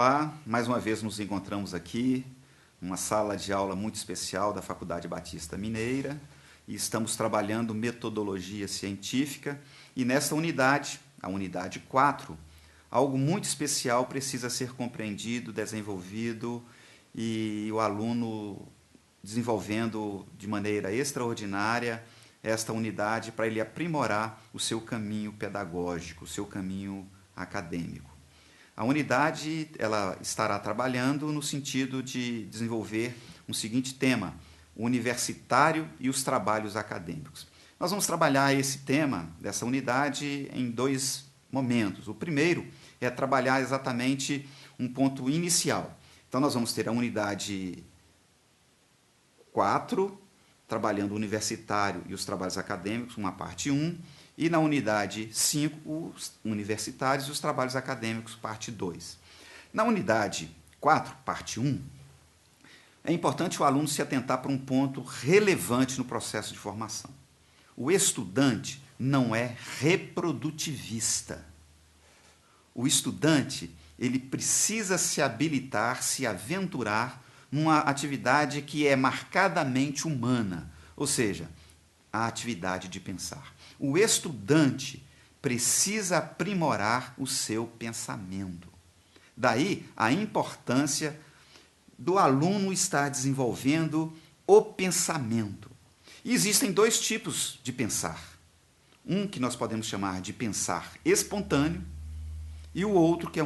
Olá, mais uma vez nos encontramos aqui, numa sala de aula muito especial da Faculdade Batista Mineira, e estamos trabalhando metodologia científica, e nessa unidade, a unidade 4, algo muito especial precisa ser compreendido, desenvolvido, e o aluno desenvolvendo de maneira extraordinária esta unidade para ele aprimorar o seu caminho pedagógico, o seu caminho acadêmico. A unidade ela estará trabalhando no sentido de desenvolver um seguinte tema: o universitário e os trabalhos acadêmicos. Nós vamos trabalhar esse tema dessa unidade em dois momentos. O primeiro é trabalhar exatamente um ponto inicial. Então, nós vamos ter a unidade 4, trabalhando o universitário e os trabalhos acadêmicos, uma parte 1, e na unidade 5, os universitários e os trabalhos acadêmicos, parte 2. Na unidade 4, parte 1, é importante o aluno se atentar para um ponto relevante no processo de formação. O estudante não é reprodutivista. O estudante, ele precisa se habilitar, se aventurar numa atividade que é marcadamente humana, ou seja, a atividade de pensar. O estudante precisa aprimorar o seu pensamento. Daí a importância do aluno estar desenvolvendo o pensamento. E existem dois tipos de pensar. Um que nós podemos chamar de pensar espontâneo e o outro que é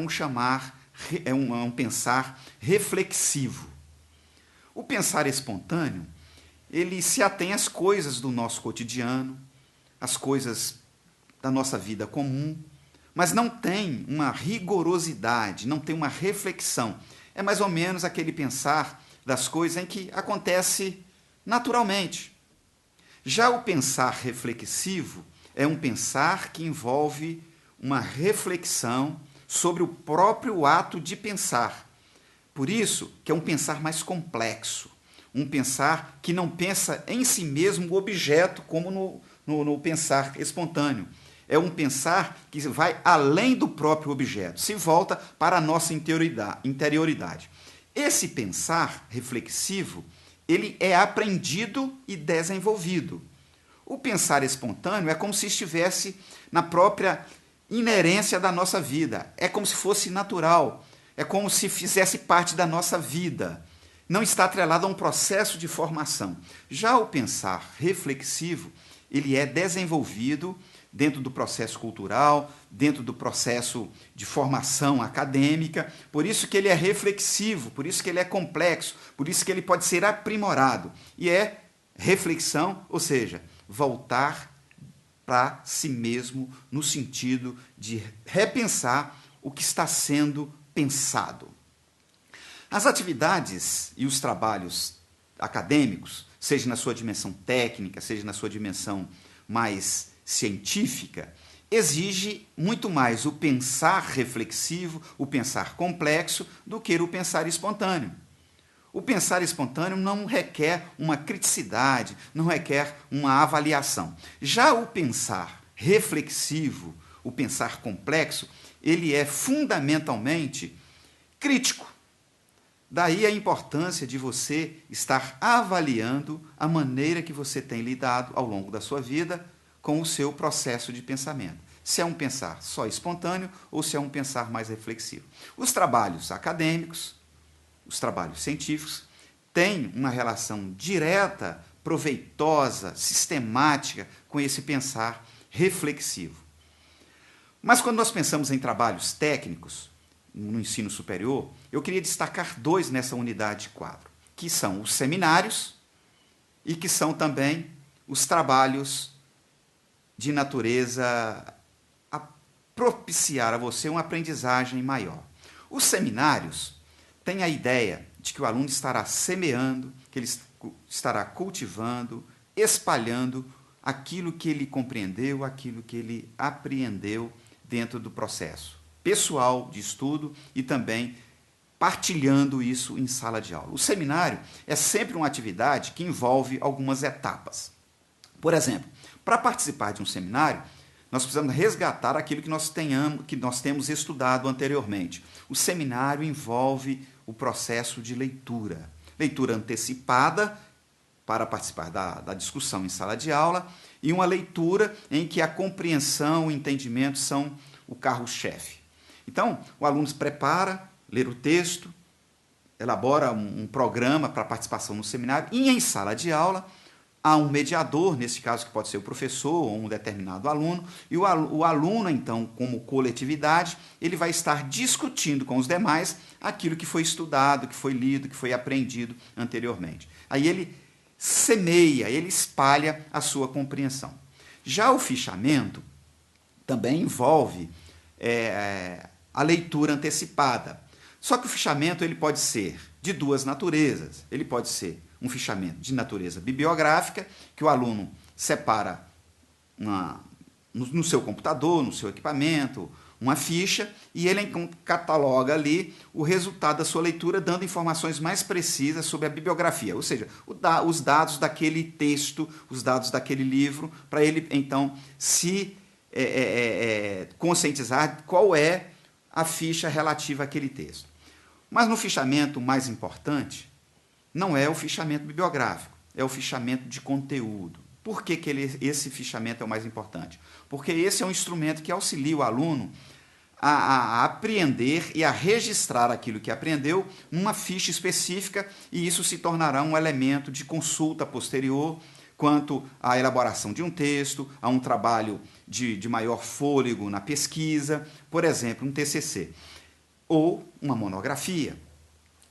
um pensar reflexivo. O pensar espontâneo, ele se atém às coisas do nosso cotidiano, às coisas da nossa vida comum, mas não tem uma rigorosidade, não tem uma reflexão. É mais ou menos aquele pensar das coisas em que acontece naturalmente. Já o pensar reflexivo é um pensar que envolve uma reflexão sobre o próprio ato de pensar. Por isso que é um pensar mais complexo, um pensar que não pensa em si mesmo o objeto, como no pensar espontâneo. É um pensar que vai além do próprio objeto, se volta para a nossa interioridade. Esse pensar reflexivo, ele é aprendido e desenvolvido. O pensar espontâneo é como se estivesse na própria inerência da nossa vida, é como se fosse natural, é como se fizesse parte da nossa vida. Não está atrelado a um processo de formação. Já o pensar reflexivo, ele é desenvolvido dentro do processo cultural, dentro do processo de formação acadêmica, por isso que ele é reflexivo, por isso que ele é complexo, por isso que ele pode ser aprimorado. E é reflexão, ou seja, voltar para si mesmo no sentido de repensar o que está sendo pensado. As atividades e os trabalhos acadêmicos, seja na sua dimensão técnica, seja na sua dimensão mais científica, exige muito mais o pensar reflexivo, o pensar complexo, do que o pensar espontâneo. O pensar espontâneo não requer uma criticidade, não requer uma avaliação. Já o pensar reflexivo, o pensar complexo, ele é fundamentalmente crítico. Daí a importância de você estar avaliando a maneira que você tem lidado ao longo da sua vida com o seu processo de pensamento. Se é um pensar só espontâneo ou se é um pensar mais reflexivo. Os trabalhos acadêmicos, os trabalhos científicos, têm uma relação direta, proveitosa, sistemática com esse pensar reflexivo. Mas quando nós pensamos em trabalhos técnicos, no ensino superior, eu queria destacar dois nessa unidade 4, que são os seminários e que são também os trabalhos de natureza a propiciar a você uma aprendizagem maior. Os seminários têm a ideia de que o aluno estará semeando, que ele estará cultivando, espalhando aquilo que ele compreendeu, aquilo que ele apreendeu dentro do processo pessoal de estudo e também partilhando isso em sala de aula. O seminário é sempre uma atividade que envolve algumas etapas. Por exemplo, para participar de um seminário, nós precisamos resgatar aquilo que nós temos estudado anteriormente. O seminário envolve o processo de leitura. Leitura antecipada, para participar da discussão em sala de aula, e uma leitura em que a compreensão e o entendimento são o carro-chefe. Então, o aluno se prepara, lê o texto, elabora um programa para participação no seminário, e em sala de aula há um mediador, nesse caso que pode ser o professor ou um determinado aluno, e o aluno, então, como coletividade, ele vai estar discutindo com os demais aquilo que foi estudado, que foi lido, que foi aprendido anteriormente. Aí ele semeia, ele espalha a sua compreensão. Já o fichamento também envolve a leitura antecipada. Só que o fichamento ele pode ser de duas naturezas. Ele pode ser um fichamento de natureza bibliográfica, que o aluno separa no seu computador, no seu equipamento, uma ficha, e ele cataloga ali o resultado da sua leitura, dando informações mais precisas sobre a bibliografia, ou seja, os dados daquele texto, os dados daquele livro, para ele, então, se conscientizar qual é a ficha relativa àquele texto. Mas no fichamento mais importante, não é o fichamento bibliográfico, é o fichamento de conteúdo. Por que esse fichamento é o mais importante? Porque esse é um instrumento que auxilia o aluno a apreender e a registrar aquilo que aprendeu numa ficha específica, e isso se tornará um elemento de consulta posterior quanto à elaboração de um texto, a um trabalho de maior fôlego na pesquisa, por exemplo, um TCC, ou uma monografia.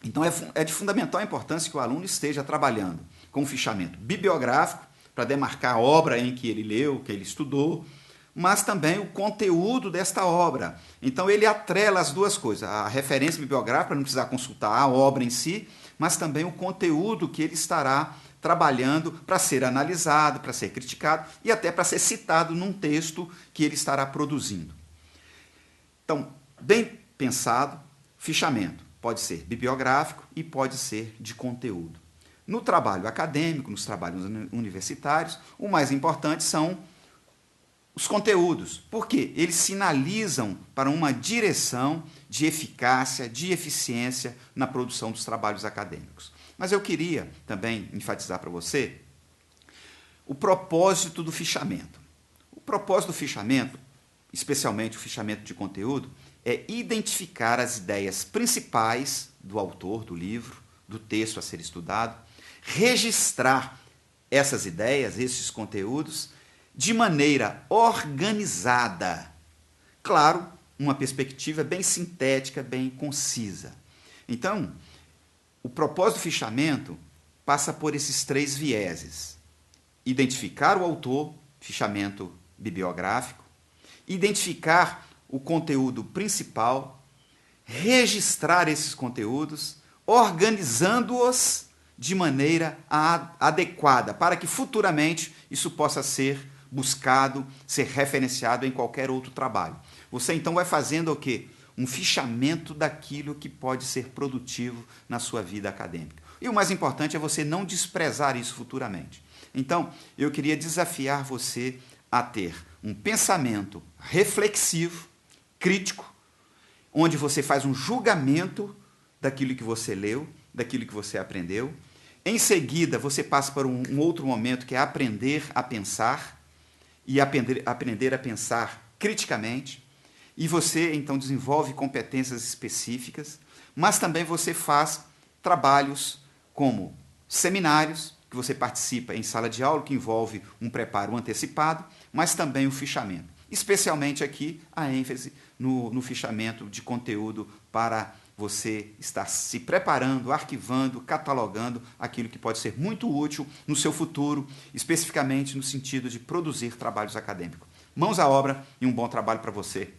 Então, é de fundamental importância que o aluno esteja trabalhando com um fichamento bibliográfico, para demarcar a obra em que ele leu, que ele estudou, mas também o conteúdo desta obra. Então, ele atrela as duas coisas, a referência bibliográfica, para não precisar consultar a obra em si, mas também o conteúdo que ele estará trabalhando para ser analisado, para ser criticado e até para ser citado num texto que ele estará produzindo. Então, bem pensado, fichamento pode ser bibliográfico e pode ser de conteúdo. No trabalho acadêmico, nos trabalhos universitários, o mais importante são os conteúdos, porque eles sinalizam para uma direção de eficácia, de eficiência na produção dos trabalhos acadêmicos. Mas eu queria também enfatizar para você o propósito do fichamento. O propósito do fichamento, especialmente o fichamento de conteúdo, é identificar as ideias principais do autor, do livro, do texto a ser estudado, registrar essas ideias, esses conteúdos, de maneira organizada. Claro, uma perspectiva bem sintética, bem concisa. Então, o propósito do fichamento passa por esses três vieses. Identificar o autor, fichamento bibliográfico, identificar o conteúdo principal, registrar esses conteúdos, organizando-os de maneira adequada, para que futuramente isso possa ser buscado, ser referenciado em qualquer outro trabalho. Você então vai fazendo o quê? Um fichamento daquilo que pode ser produtivo na sua vida acadêmica. E o mais importante é você não desprezar isso futuramente. Então, eu queria desafiar você a ter um pensamento reflexivo, crítico, onde você faz um julgamento daquilo que você leu, daquilo que você aprendeu. Em seguida, você passa para um outro momento, que é aprender a pensar, e aprender a pensar criticamente. E você, então, desenvolve competências específicas, mas também você faz trabalhos como seminários, que você participa em sala de aula, que envolve um preparo antecipado, mas também o fichamento. Especialmente aqui, a ênfase no fichamento de conteúdo para você estar se preparando, arquivando, catalogando aquilo que pode ser muito útil no seu futuro, especificamente no sentido de produzir trabalhos acadêmicos. Mãos à obra e um bom trabalho para você.